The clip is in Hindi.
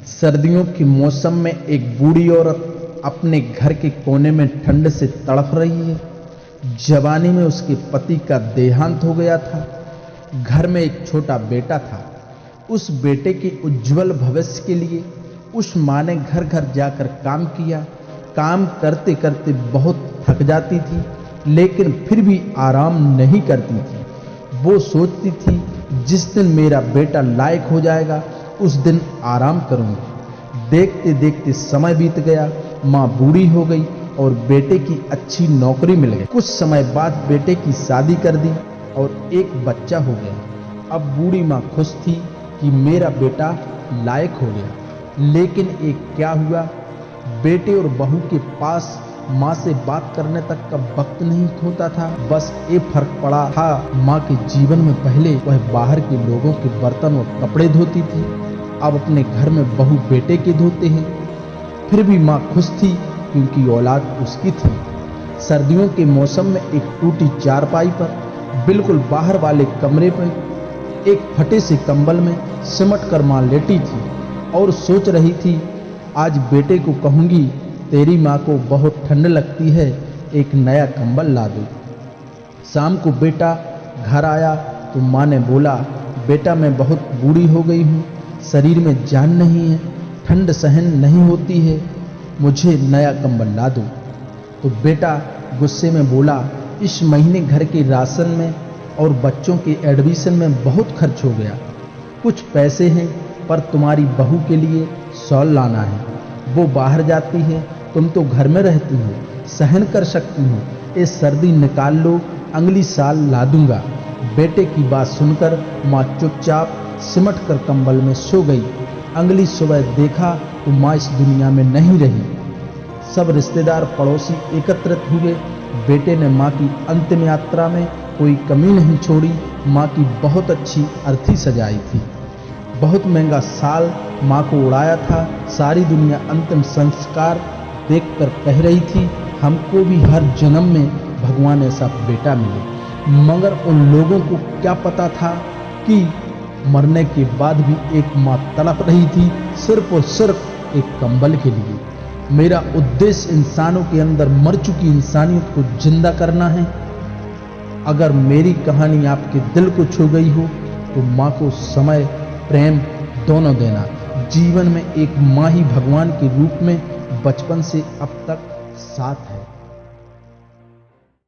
सर्दियों के मौसम में एक बूढ़ी औरत अपने घर के कोने में ठंड से तड़प रही है। जवानी में उसके पति का देहांत हो गया था। घर में एक छोटा बेटा था। उस बेटे के उज्जवल भविष्य के लिए उस माँ ने घर घर जाकर काम किया। काम करते करते बहुत थक जाती थी, लेकिन फिर भी आराम नहीं करती थी। वो सोचती थी जिस दिन मेरा बेटा लायक हो जाएगा उस दिन आराम करूंगी। देखते देखते समय बीत गया। माँ बूढ़ी हो गई और बेटे की अच्छी नौकरी मिल गई। कुछ समय बाद बेटे की शादी कर दी और एक बच्चा हो गया। अब बूढ़ी माँ खुश थी कि मेरा बेटा लायक हो गया, लेकिन एक क्या हुआ, बेटे और बहू के पास माँ से बात करने तक का वक्त नहीं होता था। बस ये फर्क पड़ा था, माँ के जीवन में पहले वह बाहर के लोगों के बर्तन और कपड़े धोती थी, अब अपने घर में बहू बेटे के धोते हैं। फिर भी माँ खुश थी क्योंकि औलाद उसकी थी। सर्दियों के मौसम में एक टूटी चारपाई पर बिल्कुल बाहर वाले कमरे पर एक फटे से कंबल में सिमट कर माँ लेटी थी और सोच रही थी, आज बेटे को कहूंगी तेरी माँ को बहुत ठंड लगती है, एक नया कंबल ला दो। शाम को बेटा घर आया तो माँ ने बोला, बेटा मैं बहुत बूढ़ी हो गई हूँ, शरीर में जान नहीं है, ठंड सहन नहीं होती है, मुझे नया कंबल ला दो। तो बेटा गुस्से में बोला, इस महीने घर के राशन में और बच्चों के एडमिशन में बहुत खर्च हो गया। कुछ पैसे हैं पर तुम्हारी बहू के लिए शॉल लाना है, वो बाहर जाती है, तुम तो घर में रहती हो, सहन कर सकती हो, ये सर्दी निकाल लो, अगली साल ला दूंगा। बेटे की बात सुनकर माँ चुपचाप सिमट कर कंबल में सो गई। अगली सुबह देखा तो माँ इस दुनिया में नहीं रही। सब रिश्तेदार पड़ोसी एकत्रित हुए। बेटे ने माँ की अंतिम यात्रा में कोई कमी नहीं छोड़ी। माँ की बहुत अच्छी अर्थी सजाई थी, बहुत महंगा साल माँ को उड़ाया था। सारी दुनिया अंतिम संस्कार देखकर कह रही थी, हमको भी हर जन्म में भगवान ऐसा बेटा मिले। मगर उन लोगों को क्या पता था कि मरने के बाद भी एक माँ तड़प रही थी सिर्फ और सिर्फ एक कंबल के लिए। मेरा उद्देश्य इंसानों के अंदर मर चुकी इंसानियत को जिंदा करना है। अगर मेरी कहानी आपके दिल को छू गई हो तो माँ को समय, प्रेम दोनों देना। जीवन में एक माँ ही भगवान के रूप में बचपन से अब तक साथ है।